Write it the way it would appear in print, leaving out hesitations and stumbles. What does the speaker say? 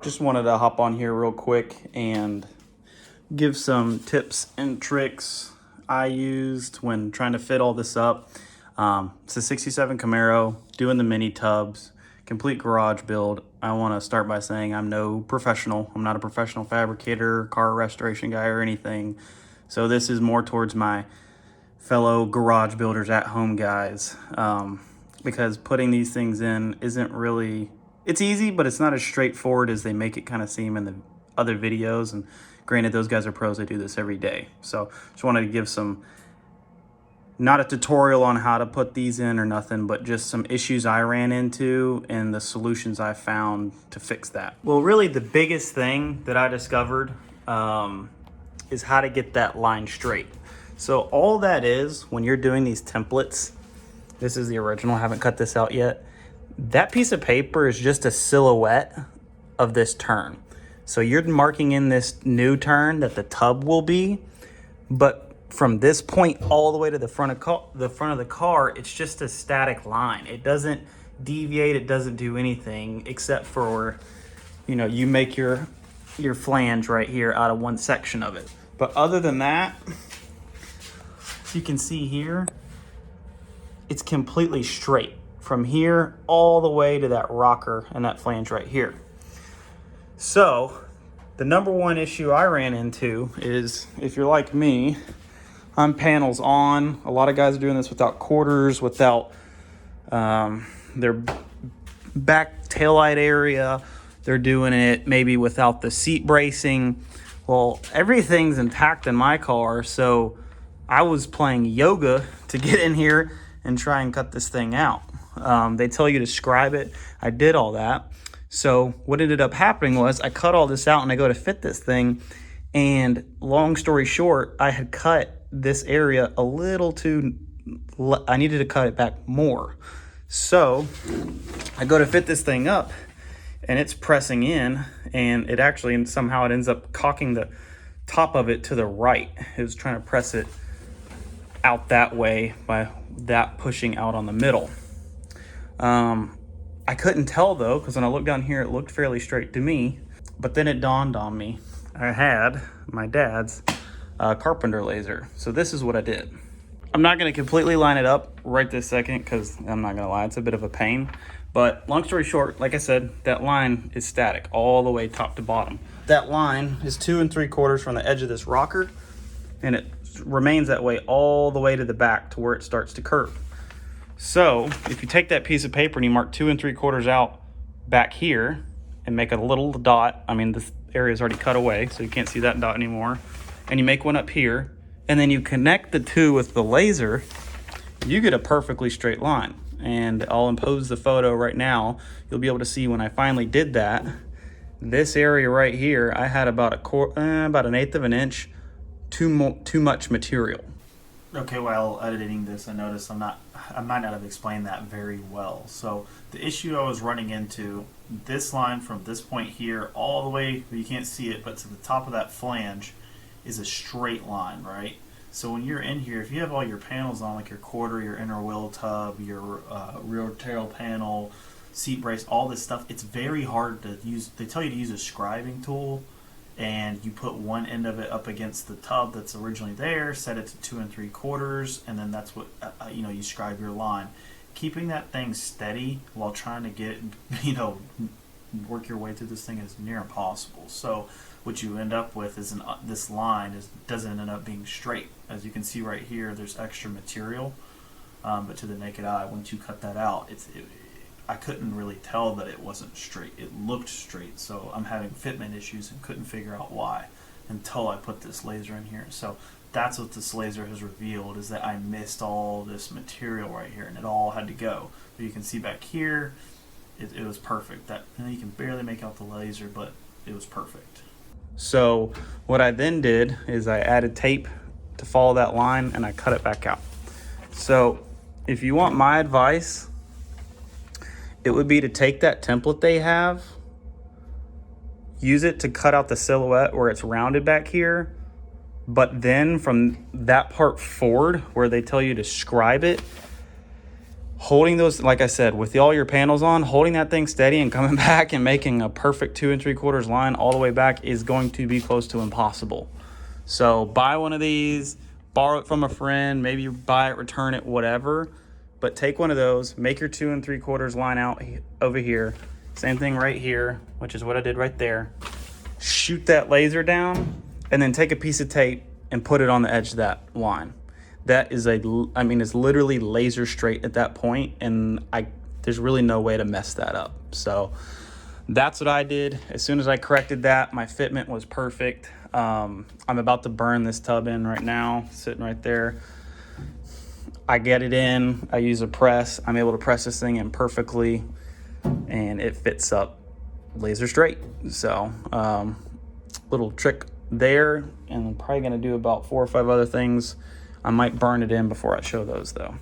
Just wanted to hop on here real quick and give some tips and tricks I used when trying to fit all this up. It's a 67 Camaro, doing the mini tubs, complete garage build. I want to start by saying I'm no professional. I'm not a professional fabricator, car restoration guy, or anything. So this is more towards my fellow garage builders at home guys, because putting these things in isn't really, it's easy, but it's not as straightforward as they make it kind of seem in the other videos. And granted, those guys are pros, they do this every day. So just wanted to give some, not a tutorial on how to put these in or nothing, but just some issues I ran into and the solutions I found to fix that. Well, really the biggest thing that I discovered is how to get that line straight. So all that is, when you're doing these templates, this is the original, I haven't cut this out yet. That piece of paper is just a silhouette of this turn. So you're marking in this new turn that the tub will be, but from this point all the way to the front of the car, it's just a static line. It doesn't deviate, it doesn't do anything except for, you know, you make your flange right here out of one section of it. But other than that, you can see here, it's completely straight from here all the way to that rocker and that flange right here. So the number one issue I ran into is, if you're like me, I'm panels on. A lot of guys are doing this without quarters, without their back taillight area. They're doing it maybe without the seat bracing. Well, everything's intact in my car, so I was playing yoga to get in here and try and cut this thing out. They tell you to scribe it. I did all that. So what ended up happening was I cut all this out and I go to fit this thing. And long story short, I had cut this area a little too, I needed to cut it back more. So I go to fit this thing up and it's pressing in, and it actually, and somehow it ends up cocking the top of it to the right. It was trying to press it out that way by that pushing out on the middle. I couldn't tell though, because when I looked down here, it looked fairly straight to me. But then it dawned on me, I had my dad's carpenter laser. So this is what I did. I'm not going to completely line it up right this second, because I'm not going to lie, it's a bit of a pain. But long story short, like I said, that line is static all the way top to bottom. That line is 2 3/4 from the edge of this rocker, and it remains that way all the way to the back to where it starts to curve. So if you take that piece of paper and you mark 2 3/4 out back here and make a little dot, I mean, this area is already cut away, so you can't see that dot anymore, and you make one up here, and then you connect the two with the laser, you get a perfectly straight line. And I'll impose the photo right now. You'll be able to see when I finally did that, this area right here, I had about about 1/8 of an inch too much material. Okay, while editing this, I noticed I might not have explained that very well. So the issue I was running into, this line from this point here all the way, you can't see it, but to the top of that flange is a straight line, right? So when you're in here, if you have all your panels on, like your quarter, your inner wheel tub, your rear tail panel, seat brace, all this stuff, it's very hard to use. They tell you to use a scribing tool, and you put one end of it up against the tub that's originally there, set it to 2 3/4, and then that's what you scribe your line. Keeping that thing steady while trying to get work your way through this thing is near impossible. So what you end up with is this line doesn't end up being straight. As you can see right here, there's extra material, but to the naked eye, once you cut that out, I couldn't really tell that it wasn't straight. It looked straight, so I'm having fitment issues and couldn't figure out why until I put this laser in here. So that's what this laser has revealed, is that I missed all this material right here, and it all had to go. But you can see back here, it was perfect. You can barely make out the laser, but it was perfect. So what I then did is I added tape to follow that line, and I cut it back out. So if you want my advice, it would be to take that template they have, use it to cut out the silhouette where it's rounded back here, but then from that part forward where they tell you to scribe it, holding those, like I said, with all your panels on, holding that thing steady and coming back and making a perfect 2 3/4 line all the way back is going to be close to impossible. So buy one of these, borrow it from a friend, maybe you buy it, return it, whatever. But take one of those, make your 2 3/4 line out over here. Same thing right here, which is what I did right there. Shoot that laser down, and then take a piece of tape and put it on the edge of that line. That is it's literally laser straight at that point, and there's really no way to mess that up. So that's what I did. As soon as I corrected that, my fitment was perfect. I'm about to burn this tub in right now, sitting right there. I get it in, I use a press. I'm able to press this thing in perfectly, and it fits up laser straight. So little trick there, and I'm probably gonna do about 4 or 5 other things. I might burn it in before I show those though.